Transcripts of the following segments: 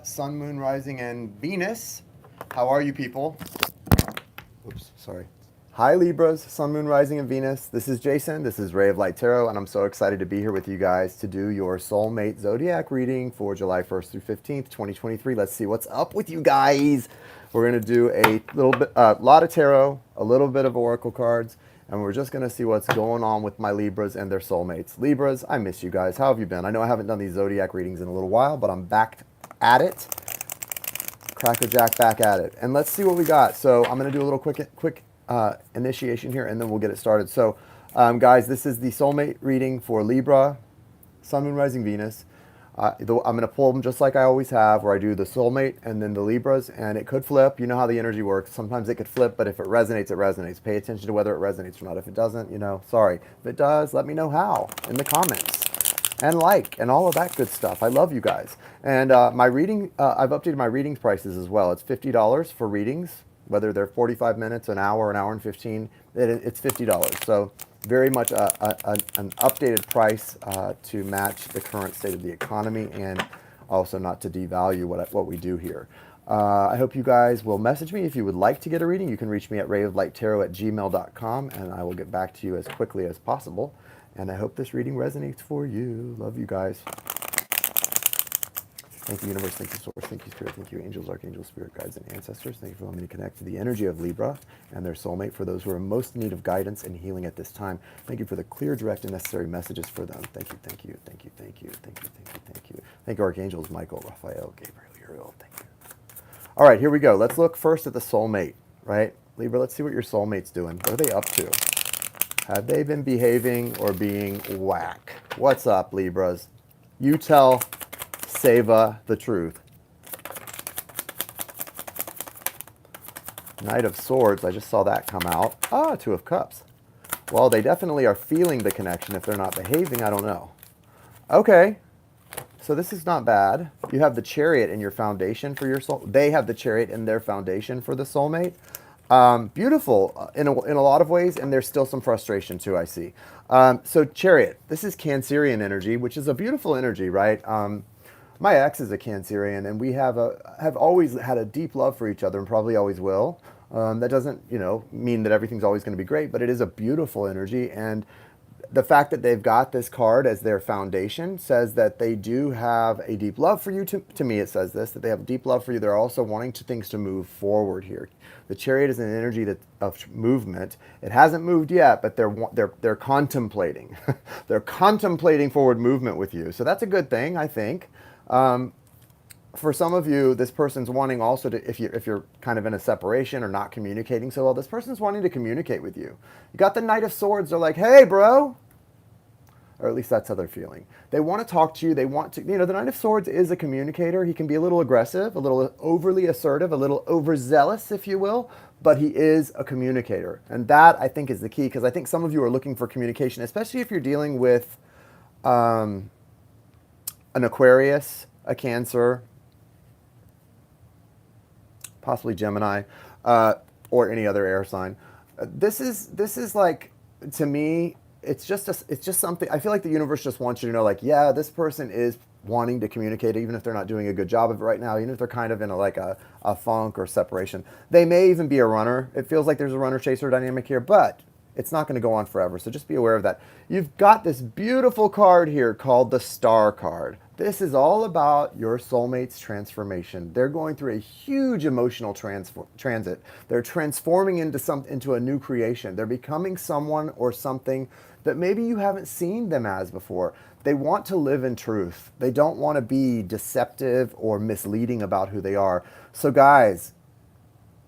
Sun, Moon, Rising, and Venus. How are you people? Oops, sorry. Hi Libras, Sun, Moon, Rising, and Venus. This is Jason. This is Ray of Light Tarot, and I'm so excited to be here with you guys to do your Soulmate Zodiac reading for July 1st through 15th, 2023. Let's see what's up with you guys. We're going to do a lot of tarot, a little bit of oracle cards, and we're just going to see what's going on with my Libras and their soulmates. Libras, I miss you guys. How have you been? I know I haven't done these Zodiac readings in a little while, but I'm back at it. Crackerjack back at it. And let's see what we got. So I'm going to do a little quick initiation here, and then we'll get it started. So, guys, this is the soulmate reading for Libra, Sun, Moon, Rising, Venus. I'm going to pull them just like I always have, where I do the soulmate and then the Libras, and it could flip. You know how the energy works. Sometimes it could flip, but if it resonates, it resonates. Pay attention to whether it resonates or not. If it doesn't, you know, sorry. If it does, let me know how in the comments. And and all of that good stuff. I love you guys. And my reading, I've updated my readings prices as well. It's $50 for readings, whether they're 45 minutes, an hour and 15. It's $50. So very much an updated price to match the current state of the economy, and also not to devalue what we do here. I hope you guys will message me if you would like to get a reading. You can reach me at rayoflighttarot@gmail.com, and I will get back to you as quickly as possible. And I hope this reading resonates for you. Love you guys. Thank you, universe. Thank you, source. Thank you, spirit. Thank you, angels, archangels, spirit guides, and ancestors. Thank you for allowing me to connect to the energy of Libra and their soulmate for those who are most in need of guidance and healing at this time. Thank you for the clear, direct, and necessary messages for them. Thank you, thank you, thank you, thank you, thank you, thank you, thank you. Thank you, archangels, Michael, Raphael, Gabriel, Uriel. Thank you. All right, here we go. Let's look first at the soulmate, right? Libra, let's see what your soulmate's doing. What are they up to? Have they been behaving or being whack? What's up, Libras? You tell Seva the truth. Knight of Swords, I just saw that come out. Ah, Two of Cups. Well, they definitely are feeling the connection. If they're not behaving, I don't know. Okay, so this is not bad. You have the Chariot in your foundation for your soul. They have the Chariot in their foundation for the soulmate. Beautiful in a lot of ways, and there's still some frustration too, I see. So Chariot, this is Cancerian energy, which is a beautiful energy, right? My ex is a Cancerian, and we have always had a deep love for each other, and probably always will. That doesn't, mean that everything's always going to be great, but it is a beautiful energy, and the fact that they've got this card as their foundation says that they do have a deep love for you. To me, it says this, that they have a deep love for you. They're also wanting things to move forward here. The Chariot is an energy of movement. It hasn't moved yet, but they're contemplating. They're contemplating forward movement with you. So that's a good thing, I think. For some of you, this person's wanting also to, if you're kind of in a separation or not communicating so well, this person's wanting to communicate with you. You got the Knight of Swords. They're like, hey, bro. Or at least that's how they're feeling. They want to talk to you. They want to, the Knight of Swords is a communicator. He can be a little aggressive, a little overly assertive, a little overzealous, if you will, but he is a communicator. And that, I think, is the key, because I think some of you are looking for communication, especially if you're dealing with an Aquarius, a Cancer, possibly Gemini, or any other air sign. This is like, to me, it's just something. I feel like the universe just wants you to know, like, yeah, this person is wanting to communicate, even if they're not doing a good job of it right now, even if they're kind of in a funk or separation. They may even be a runner. It feels like there's a runner-chaser dynamic here, but it's not going to go on forever, so just be aware of that. You've got this beautiful card here called the Star card. This is all about your soulmate's transformation. They're going through a huge emotional transit. They're transforming into a new creation. They're becoming someone or something that maybe you haven't seen them as before. They want to live in truth. They don't want to be deceptive or misleading about who they are. So guys,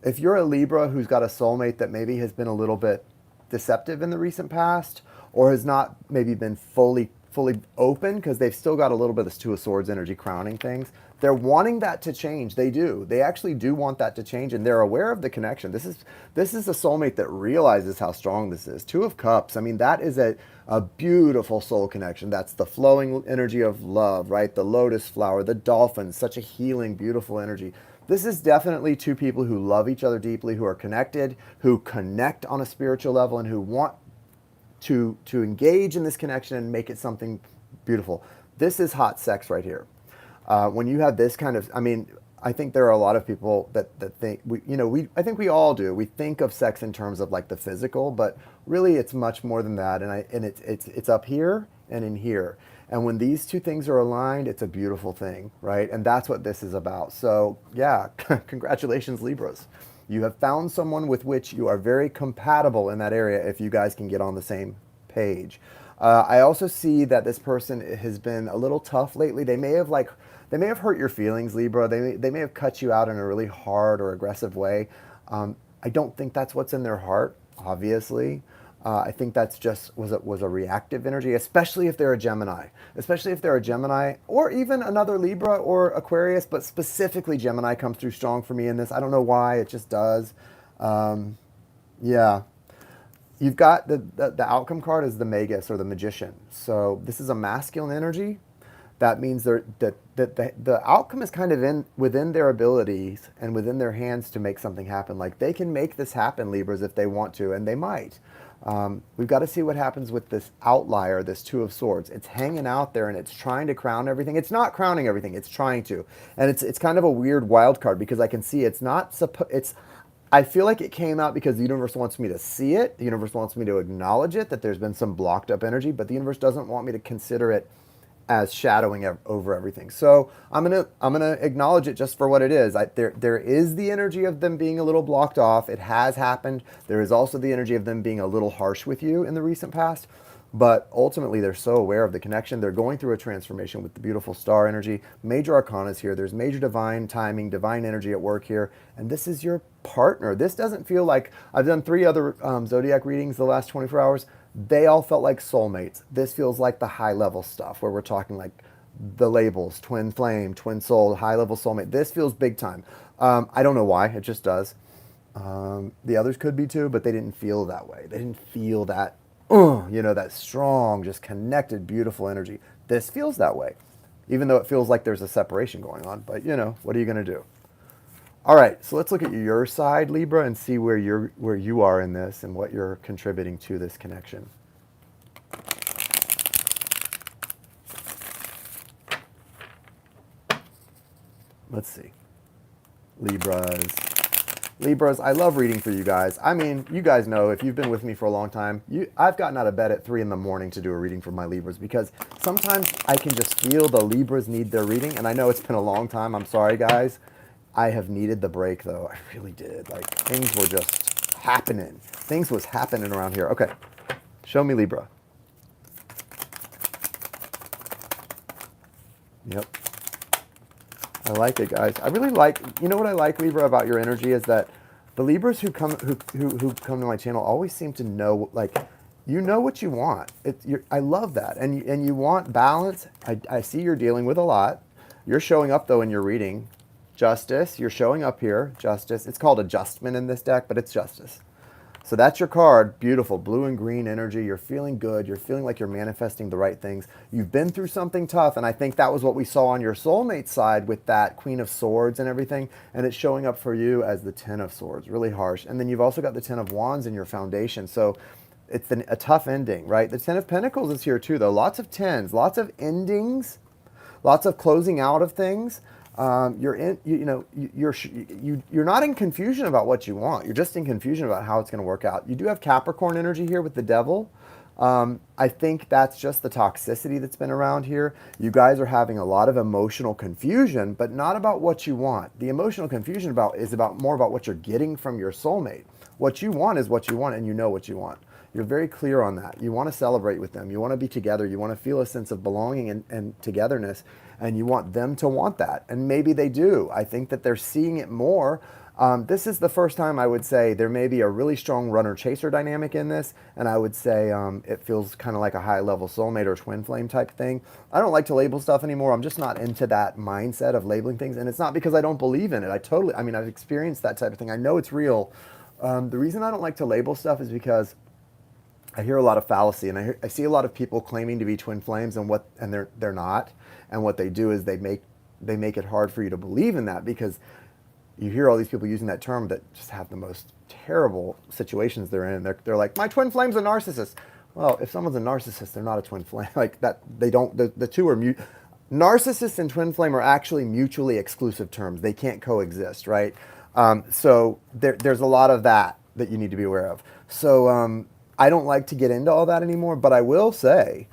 if you're a Libra who's got a soulmate that maybe has been a little bit deceptive in the recent past, or has not maybe been fully open, because they've still got a little bit of this Two of Swords energy crowning things, they're wanting that to change. They do. They actually do want that to change, and they're aware of the connection. This is a soulmate that realizes how strong this is. Two of Cups, I mean, that is a beautiful soul connection. That's the flowing energy of love, right? The lotus flower, the dolphin, such a healing, beautiful energy. This is definitely two people who love each other deeply, who are connected, who connect on a spiritual level, and who want to engage in this connection and make it something beautiful. This is hot sex right here. When you have this kind of, I mean, I think there are a lot of people that think I think we all do. We think of sex in terms of like the physical, but really it's much more than that. And it's up here and in here. And when these two things are aligned, it's a beautiful thing, right? And that's what this is about. So yeah, congratulations, Libras. You have found someone with which you are very compatible in that area if you guys can get on the same page. I also see that this person has been a little tough lately. They may have hurt your feelings, Libra. They may have cut you out in a really hard or aggressive way. I don't think that's what's in their heart, obviously. I think that's just was a reactive energy, especially if they're a Gemini. Especially if they're a Gemini or even another Libra or Aquarius, but specifically Gemini comes through strong for me in this. I don't know why, it just does. Yeah. You've got the outcome card is the Magus or the Magician. So this is a masculine energy. That means that the outcome is kind of within their abilities and within their hands to make something happen. Like they can make this happen, Libras, if they want to, and they might. We've got to see what happens with this outlier, this Two of Swords. It's hanging out there and it's trying to crown everything. It's not crowning everything. It's trying to, and it's kind of a weird wild card because I can see it's not I feel like it came out because the universe wants me to see it. The universe wants me to acknowledge it, that there's been some blocked up energy, but the universe doesn't want me to consider it as shadowing over everything. So I'm gonna acknowledge it just for what it is. There is the energy of them being a little blocked off. It has happened. There is also the energy of them being a little harsh with you in the recent past. But ultimately, they're so aware of the connection. They're going through a transformation with the beautiful star energy. Major arcana is here. There's major divine timing, divine energy at work here. And this is your partner. This doesn't feel like, I've done 3 other zodiac readings the last 24 hours. They all felt like soulmates. This feels like the high level stuff where we're talking like the labels, twin flame, twin soul, high level soulmate. This feels big time. I don't know why, it just does. The others could be too, but they didn't feel that way. They didn't feel that, that strong, just connected, beautiful energy. This feels that way, even though it feels like there's a separation going on. But what are you going to do? All right, so let's look at your side, Libra, and see where you are in this and what you're contributing to this connection. Let's see. Libras, I love reading for you guys. I mean, you guys know, if you've been with me for a long time, I've gotten out of bed at 3 in the morning to do a reading for my Libras because sometimes I can just feel the Libras need their reading, and I know it's been a long time. I'm sorry, guys. I have needed the break, though. I really did. Like, things were just happening. Things was happening around here. Okay, show me Libra. Yep. I like it, guys. I really like, what I like, Libra, about your energy is that the Libras who come to my channel always seem to know, like, you know what you want. I love that. And you want balance. I see you're dealing with a lot. You're showing up, though, in your reading. Justice, you're showing up here. Justice. It's called adjustment in this deck, but it's justice. So that's your card. Beautiful. Blue and green energy. You're feeling good. You're feeling like you're manifesting the right things. You've been through something tough, and I think that was what we saw on your soulmate side with that Queen of Swords and everything, and it's showing up for you as the Ten of Swords. Really harsh. And then you've also got the Ten of Wands in your foundation. So it's a tough ending, right? The Ten of Pentacles is here too, though. Lots of tens, lots of endings, lots of closing out of things. You're not in confusion about what you want. You're just in confusion about how it's going to work out. You do have Capricorn energy here with the Devil. I think that's just the toxicity that's been around here. You guys are having a lot of emotional confusion, but not about what you want. The emotional confusion is more about what you're getting from your soulmate. What you want is what you want, and you know what you want. You're very clear on that. You want to celebrate with them. You want to be together. You want to feel a sense of belonging and togetherness, and you want them to want that. And maybe they do. I think that they're seeing it more. This is the first time I would say there may be a really strong runner-chaser dynamic in this, and I would say it feels kind of like a high-level soulmate or twin flame type thing. I don't like to label stuff anymore. I'm just not into that mindset of labeling things, and it's not because I don't believe in it. I've experienced that type of thing. I know it's real. The reason I don't like to label stuff is because I hear a lot of fallacy, and I see a lot of people claiming to be twin flames, and they're not. And what they do is they make it hard for you to believe in that, because you hear all these people using that term that just have the most terrible situations they're in. They're like, my twin flame's a narcissist. Well, if someone's a narcissist, they're not a twin flame. Like that, they don't. The two are mute. narcissist and twin flame are actually mutually exclusive terms. They can't coexist, right? So there's a lot of that you need to be aware of. So I don't like to get into all that anymore, but I will say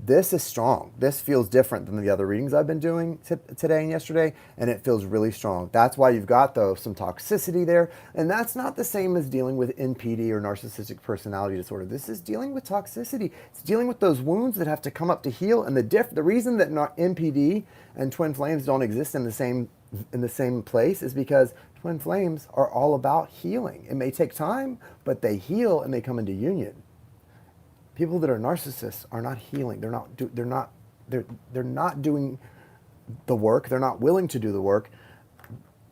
this is strong. This feels different than the other readings I've been doing today and yesterday, and it feels really strong. That's why you've got, though, some toxicity there, and that's not the same as dealing with NPD or narcissistic personality disorder. This is dealing with toxicity. It's dealing with those wounds that have to come up to heal, and the reason that NPD and twin flames don't exist in the same place is because twin flames are all about healing. It may take time, but they heal and they come into union. People that are narcissists are not healing. They're not doing the work. They're not willing to do the work.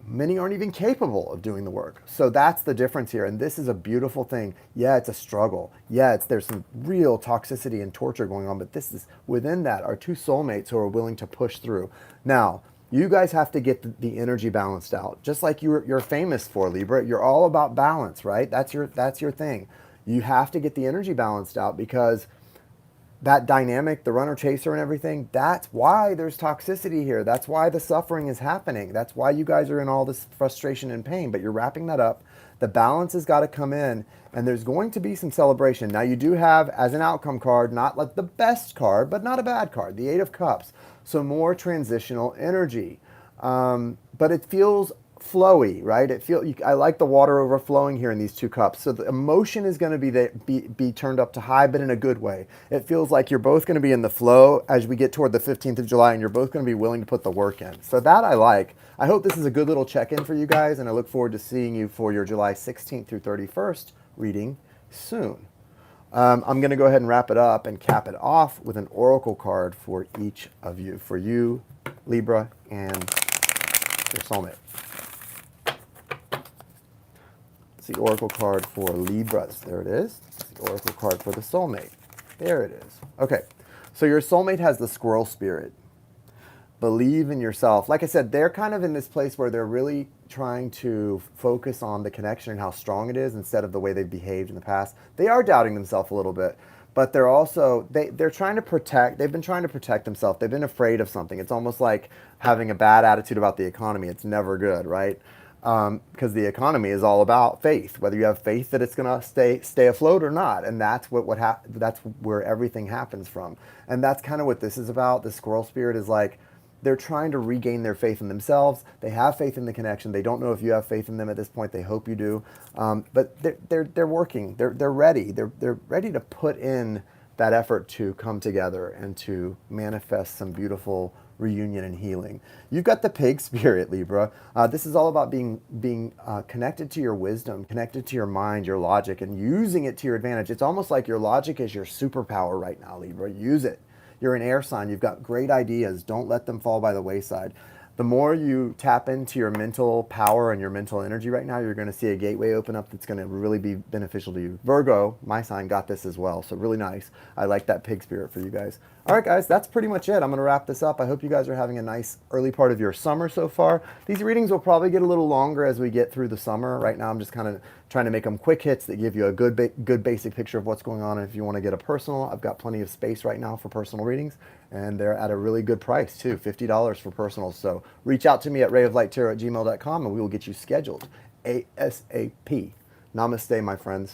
Many aren't even capable of doing the work. So that's the difference here. And this is a beautiful thing. Yeah, it's a struggle. Yeah, there's some real toxicity and torture going on, but this is within that are two soulmates who are willing to push through. Now, you guys have to get the energy balanced out, just like you're famous for, Libra. You're all about balance, right? That's your thing. You have to get the energy balanced out, because that dynamic, the runner chaser and everything, that's why there's toxicity here. That's why the suffering is happening. That's why you guys are in all this frustration and pain, but you're wrapping that up. The balance has got to come in, and there's going to be some celebration. Now, you do have, as an outcome card, not like the best card, but not a bad card, the Eight of Cups. So more transitional energy. But it feels flowy, right? I like the water overflowing here in these two cups. So the emotion is going to be turned up to high, but in a good way. It feels like you're both going to be in the flow as we get toward the 15th of July, and you're both going to be willing to put the work in. So that I like. I hope this is a good little check-in for you guys, and I look forward to seeing you for your July 16th through 31st reading soon. I'm going to go ahead and wrap it up and cap it off with an oracle card for each of you. For you, Libra, and your soulmate. It's the oracle card for Libras. There it is. It's the oracle card for the soulmate. There it is. Okay, so your soulmate has the squirrel spirit. Believe in yourself. Like I said, they're kind of in this place where they're really trying to focus on the connection and how strong it is instead of the way they've behaved in the past. They are doubting themselves a little bit, but they're also, they're trying to protect, they've been trying to protect themselves. They've been afraid of something. It's almost like having a bad attitude about the economy. It's never good, right? Because the economy is all about faith, whether you have faith that it's going to stay afloat or not, and that's that's where everything happens from. And that's kind of what this is about. The squirrel spirit is like they're trying to regain their faith in themselves. They have faith in the connection. They don't know if you have faith in them at this point. They hope you do, but they're working. They're ready. They're ready to put in that effort to come together and to manifest some beautiful reunion and healing. You've got the pig spirit, Libra. This is all about being connected to your wisdom, connected to your mind, your logic, and using it to your advantage. It's almost like your logic is your superpower right now, Libra. Use it. You're an air sign. You've got great ideas. Don't let them fall by the wayside. The more you tap into your mental power and your mental energy right now, you're going to see a gateway open up that's going to really be beneficial to you. Virgo, my sign, got this as well, so really nice. I like that pig spirit for you guys. All right, guys, that's pretty much it. I'm going to wrap this up. I hope you guys are having a nice early part of your summer so far. These readings will probably get a little longer as we get through the summer. Right now, I'm just kind of trying to make them quick hits that give you a good basic picture of what's going on. And if you want to get a personal, I've got plenty of space right now for personal readings, and they're at a really good price too, $50 for personals. So reach out to me at rayoflighttarot@gmail.com and we will get you scheduled ASAP. Namaste, my friends.